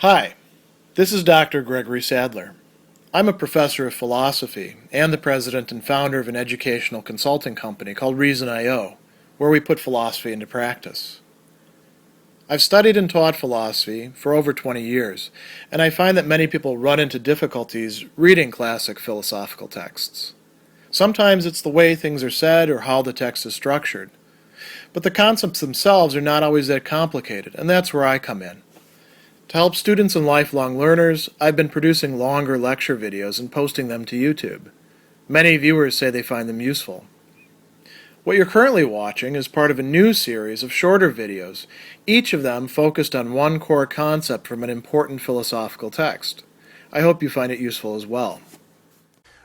Hi, this is Dr. Gregory Sadler. I'm a professor of philosophy and the president and founder of an educational consulting company called Reason.io, where we put philosophy into practice. I've studied and taught philosophy for over 20 years, and I find that many people run into difficulties reading classic philosophical texts. Sometimes it's the way things are said or how the text is structured. But the concepts themselves are not always that complicated, and that's where I come in. To help students and lifelong learners, I've been producing longer lecture videos and posting them to YouTube. Many viewers say they find them useful. What you're currently watching is part of a new series of shorter videos, each of them focused on one core concept from an important philosophical text. I hope you find it useful as well.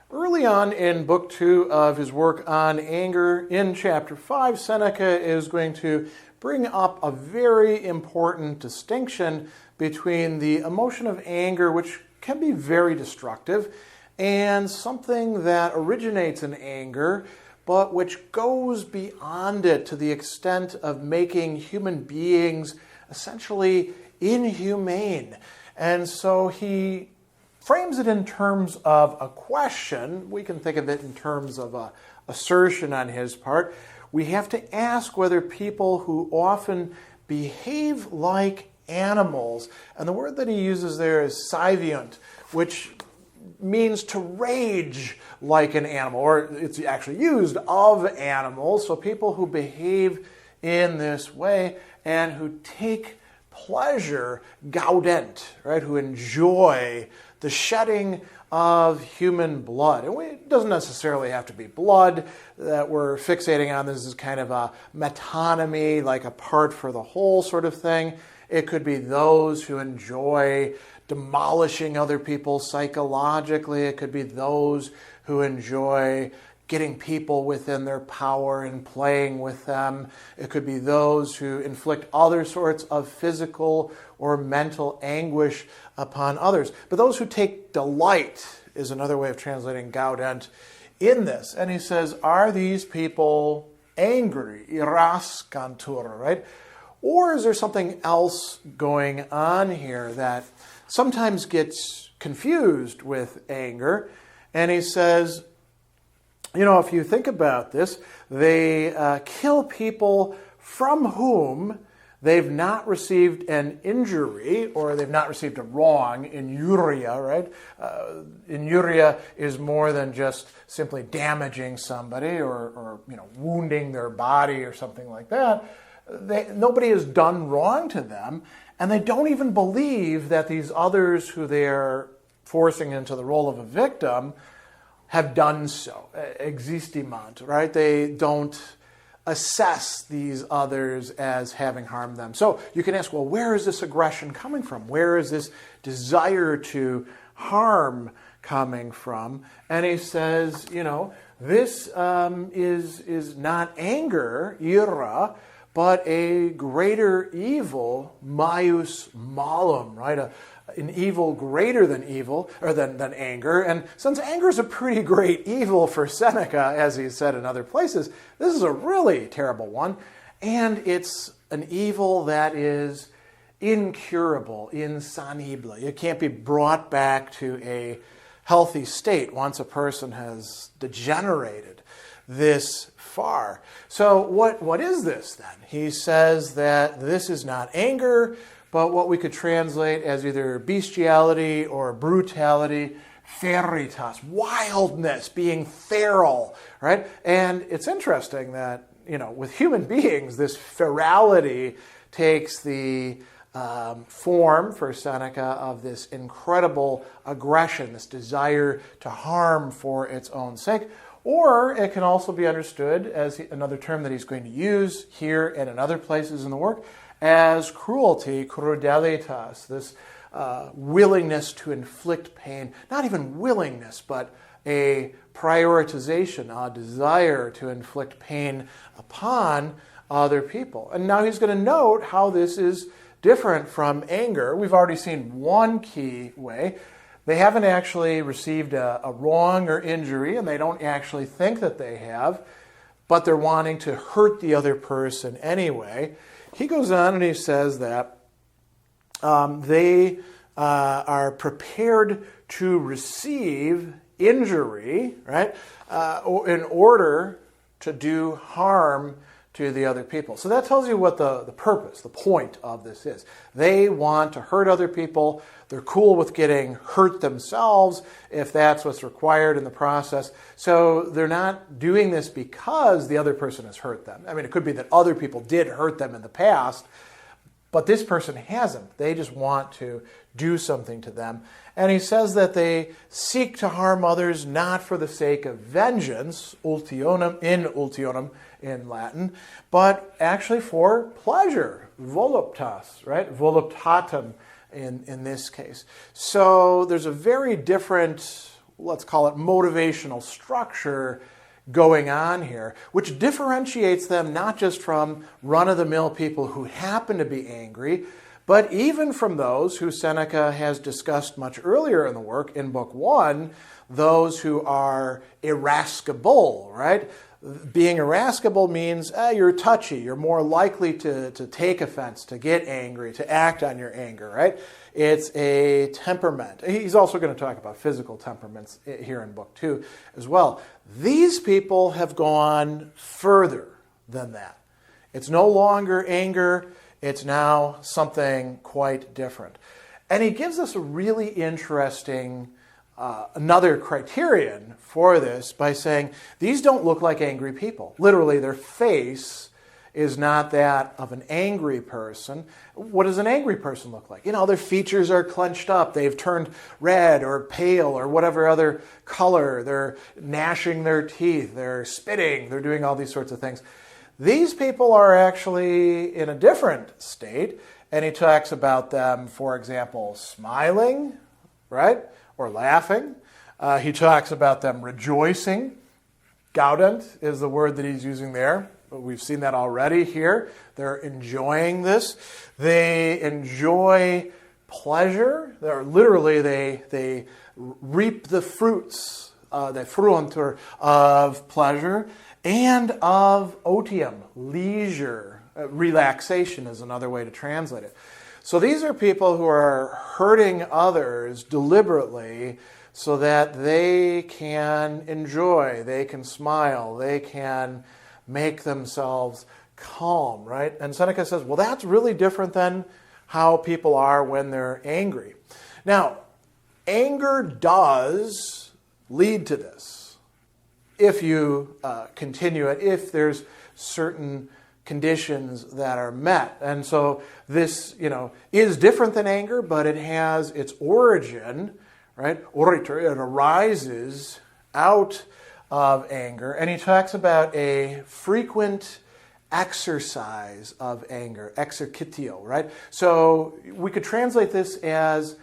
Early on in Book 2 of his work on anger, in Chapter 5, Seneca is going to bring up a very important distinction between the emotion of anger, which can be very destructive, and something that originates in anger, but which goes beyond it to the extent of making human beings essentially inhumane. And so he frames it in terms of a question. We can think of it in terms of an assertion on his part. We have to ask whether people who often behave like animals, and the word that he uses there is sciviant, which means to rage like an animal, or it's actually used of animals, so people who behave in this way and who take pleasure, gaudent, right, who enjoy the shedding of human blood. And it doesn't necessarily have to be blood that we're fixating on. This is kind of a metonymy, like a part for the whole sort of thing. It could be those who enjoy demolishing other people psychologically. It could be those who enjoy getting people within their power and playing with them. It could be those who inflict other sorts of physical or mental anguish upon others. But those who take delight is another way of translating gaudent in this. And he says, are these people angry? Irascibility, right? Or is there something else going on here that sometimes gets confused with anger? And he says, if you think about this, they kill people from whom they've not received an injury or they've not received a wrong, injuria, right? Injuria is more than just simply damaging somebody or wounding their body or something like that. Nobody has done wrong to them, and they don't even believe that these others who they're forcing into the role of a victim have done so. Existimant, right? They don't assess these others as having harmed them. So you can ask, well, where is this aggression coming from? Where is this desire to harm coming from? And he says, this is not anger, ira, but a greater evil, maius malum, right? An evil greater than evil, or than anger. And since anger is a pretty great evil for Seneca, as he said in other places, this is a really terrible one. And it's an evil that is incurable, insanible. It can't be brought back to a healthy state once a person has degenerated this far. So what is this then? He says that this is not anger, but what we could translate as either bestiality or brutality, ferritas, wildness, being feral, right? And it's interesting that, with human beings, this ferality takes the form for Seneca of this incredible aggression, this desire to harm for its own sake. Or it can also be understood as another term that he's going to use here and in other places in the work as cruelty, crudelitas, this willingness to inflict pain. Not even willingness, but a prioritization, a desire to inflict pain upon other people. And now he's going to note how this is different from anger. We've already seen one key way. They haven't actually received a wrong or injury, and they don't actually think that they have, but they're wanting to hurt the other person anyway. He goes on and he says that they are prepared to receive injury, right, in order to do harm to the other people. So that tells you what the purpose, the point of this is. They want to hurt other people. They're cool with getting hurt themselves if that's what's required in the process. So they're not doing this because the other person has hurt them. I mean, it could be that other people did hurt them in the past, but this person hasn't. They just want to do something to them. And he says that they seek to harm others not for the sake of vengeance, ultionum in Latin, but actually for pleasure, voluptas, right? Voluptatem in this case. So there's a very different, let's call it motivational structure going on here, which differentiates them not just from run-of-the-mill people who happen to be angry, but even from those who Seneca has discussed much earlier in the work, in Book 1, those who are irascible, right? Being irascible means you're touchy, you're more likely to take offense, to get angry, to act on your anger, right? It's a temperament. He's also going to talk about physical temperaments here in Book 2 as well. These people have gone further than that. It's no longer anger, it's now something quite different. And he gives us a really interesting another criterion for this by saying these don't look like angry people. Literally, their face is not that of an angry person. What does an angry person look like? You know, their features are clenched up. They've turned red or pale or whatever other color. They're gnashing their teeth. They're spitting. They're doing all these sorts of things. These people are actually in a different state, and he talks about them, for example, smiling, right? Or laughing. He talks about them rejoicing. Gaudent is the word that he's using there. We've seen that already here. They're enjoying this. They enjoy pleasure. They reap the fruits, the fruuntur of pleasure and of otium, leisure. Relaxation is another way to translate it. So these are people who are hurting others deliberately so that they can enjoy, they can smile, they can make themselves calm, right? And Seneca says, well, that's really different than how people are when they're angry. Now, anger does lead to this if you continue it, if there's certain conditions that are met. And so this, is different than anger, but it has its origin, right? Oriter, it arises out of anger. And he talks about a frequent exercise of anger, exercitio, right? So we could translate this as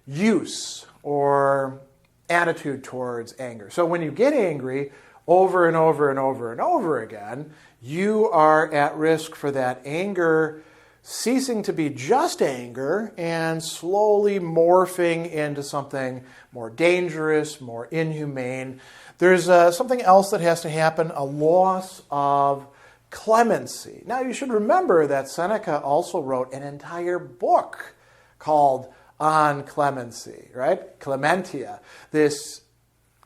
use or attitude towards anger. So when you get angry over and over and over and over again, you are at risk for that anger ceasing to be just anger and slowly morphing into something more dangerous, more inhumane. There's something else that has to happen, a loss of clemency. Now, you should remember that Seneca also wrote an entire book called On Clemency, right? Clementia, this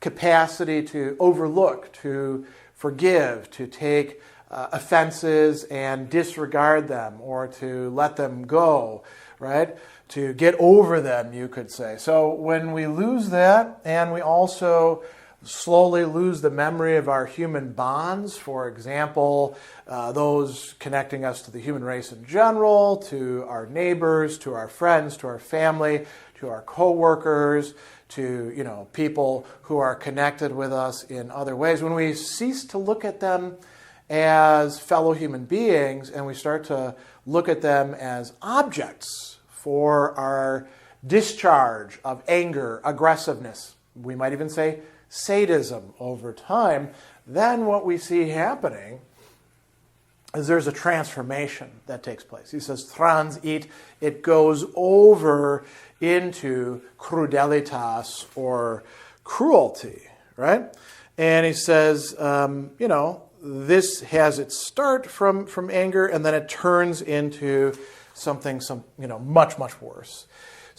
capacity to overlook, to forgive, to take offenses and disregard them or to let them go, right? To get over them, you could say. So when we lose that, and we also slowly lose the memory of our human bonds, for example, those connecting us to the human race in general, to our neighbors, to our friends, to our family, to our co-workers, to people who are connected with us in other ways. When we cease to look at them as fellow human beings and we start to look at them as objects for our discharge of anger, aggressiveness, we might even say sadism over time, then what we see happening is there's a transformation that takes place. He says, transit, it goes over into crudelitas or cruelty, right? And he says, this has its start from anger, and then it turns into something much, much worse.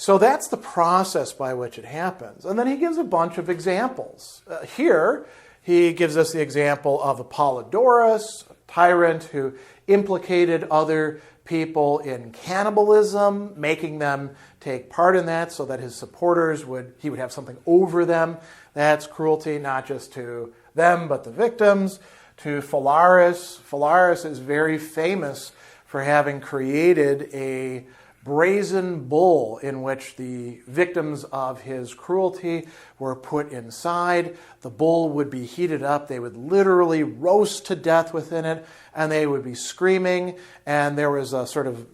So that's the process by which it happens. And then he gives a bunch of examples. Here, he gives us the example of Apollodorus, a tyrant who implicated other people in cannibalism, making them take part in that so that his supporters he would have something over them. That's cruelty, not just to them, but the victims. To Phalaris. Phalaris is very famous for having created a brazen bull in which the victims of his cruelty were put inside. The bull would be heated up. They would literally roast to death within it, and they would be screaming. And there was a sort of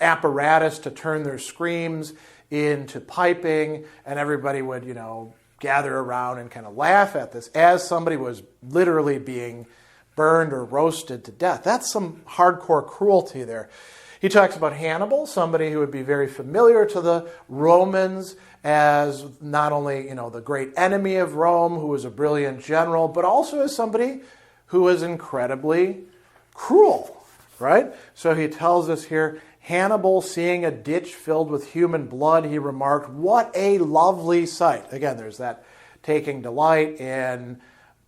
apparatus to turn their screams into piping, and everybody would gather around and kind of laugh at this as somebody was literally being burned or roasted to death. That's some hardcore cruelty there. He talks about Hannibal, somebody who would be very familiar to the Romans as not only, the great enemy of Rome, who was a brilliant general, but also as somebody who was incredibly cruel, right? So he tells us here, Hannibal, seeing a ditch filled with human blood, he remarked, "What a lovely sight." Again, there's that taking delight in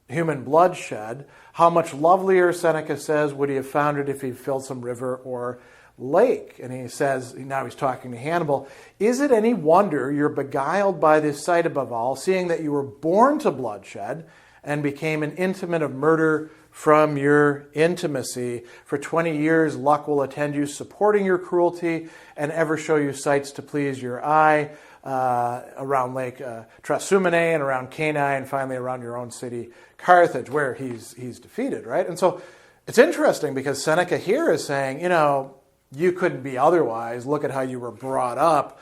human bloodshed. How much lovelier, Seneca says, would he have found it if he filled some river or lake? And he says, now he's talking to Hannibal, "Is it any wonder you're beguiled by this sight above all, seeing that you were born to bloodshed and became an intimate of murder from your intimacy? For 20 years luck will attend you, supporting your cruelty, and ever show you sights to please your eye, around Lake Trasumene and around Cannae, and finally around your own city, Carthage," where he's defeated, right? And so it's interesting because Seneca here is saying, you couldn't be otherwise. Look at how you were brought up,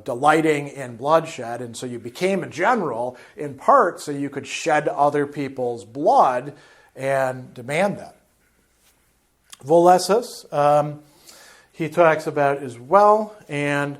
delighting in bloodshed. And so you became a general in part so you could shed other people's blood and demand that. Volessus, he talks about as well. And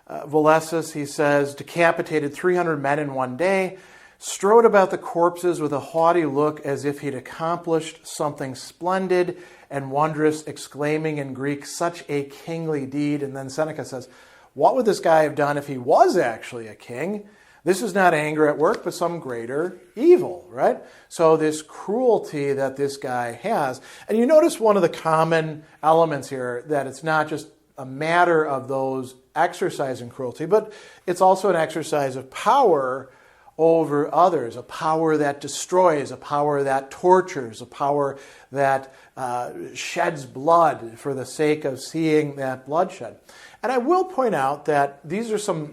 Volessus, he says, decapitated 300 men in one day, strode about the corpses with a haughty look as if he'd accomplished something splendid and wondrous, exclaiming in Greek, "Such a kingly deed." And then Seneca says, what would this guy have done if he was actually a king? This is not anger at work, but some greater evil, right? So this cruelty that this guy has. And you notice one of the common elements here, that it's not just a matter of those exercising cruelty, but it's also an exercise of power over others, a power that destroys, a power that tortures, a power that sheds blood for the sake of seeing that bloodshed. And I will point out that these are some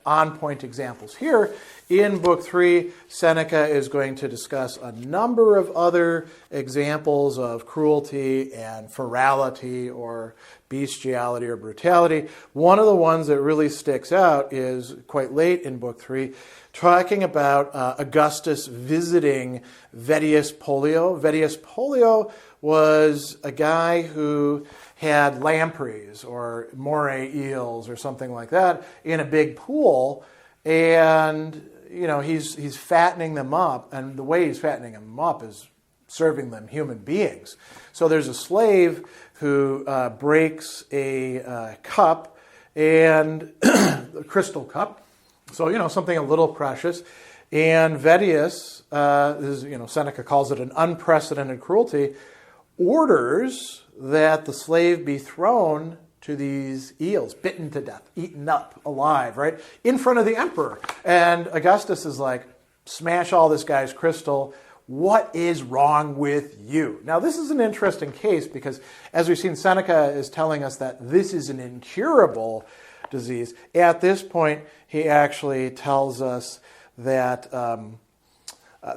on-point examples. Here in Book 3, Seneca is going to discuss a number of other examples of cruelty and ferality or bestiality or brutality. One of the ones that really sticks out is quite late in Book 3, talking about Augustus visiting Vettius Pollio. Vettius Pollio was a guy who had lampreys or moray eels or something like that in a big pool, and he's fattening them up, and the way he's fattening them up is serving them human beings. So there's a slave who breaks a cup, and a crystal cup, so something a little precious, and Vettius, Seneca calls it an unprecedented cruelty, orders that the slave be thrown to these eels, bitten to death, eaten up alive, right, in front of the emperor. And Augustus is like, smash all this guy's crystal. What is wrong with you? Now, this is an interesting case because, as we've seen, Seneca is telling us that this is an incurable disease. At this point, he actually tells us that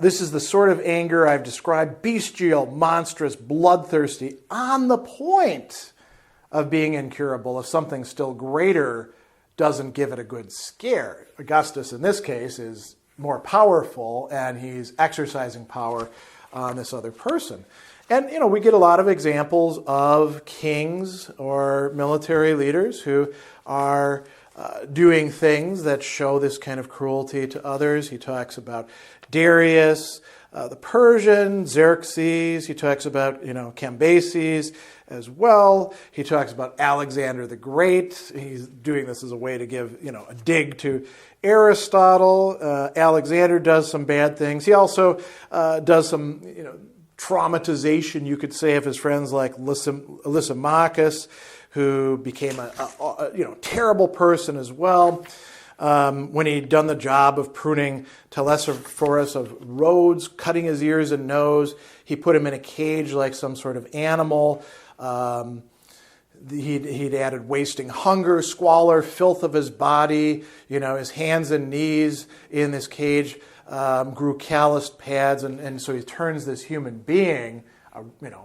this is the sort of anger I've described, bestial, monstrous, bloodthirsty, on the point of being incurable if something still greater doesn't give it a good scare. Augustus, in this case, is more powerful, and he's exercising power on this other person. And, we get a lot of examples of kings or military leaders who are doing things that show this kind of cruelty to others. He talks about Darius, the Persian, Xerxes. He talks about, Cambyses as well. He talks about Alexander the Great. He's doing this as a way to give, a dig to Aristotle. Alexander does some bad things. He also does some, traumatization, you could say, of his friends like Lysimachus, who became a terrible person as well. When he'd done the job of pruning Telesphorus of Rhodes, cutting his ears and nose, he put him in a cage like some sort of animal. He'd added wasting hunger, squalor, filth of his body. His hands and knees in this cage grew calloused pads, and so he turns this human being,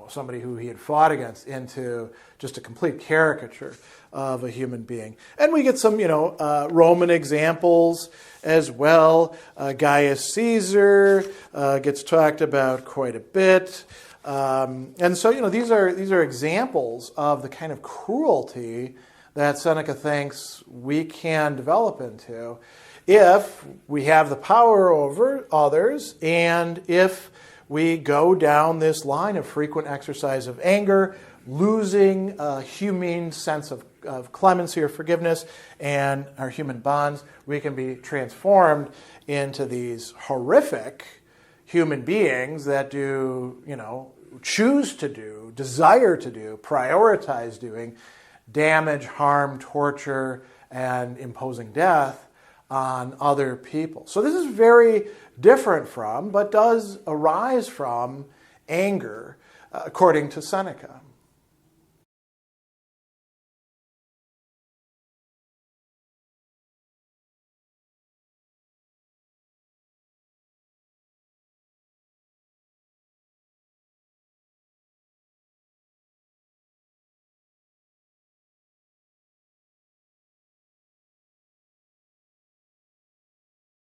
somebody who he had fought against, into just a complete caricature of a human being. And we get some, Roman examples as well. Gaius Caesar gets talked about quite a bit. And so, these are examples of the kind of cruelty that Seneca thinks we can develop into if we have the power over others, and if we go down this line of frequent exercise of anger, losing a humane sense of clemency or forgiveness and our human bonds, we can be transformed into these horrific human beings that do, choose to do, desire to do, prioritize doing damage, harm, torture, and imposing death on other people. So this is very different from, but does arise from, anger, according to Seneca.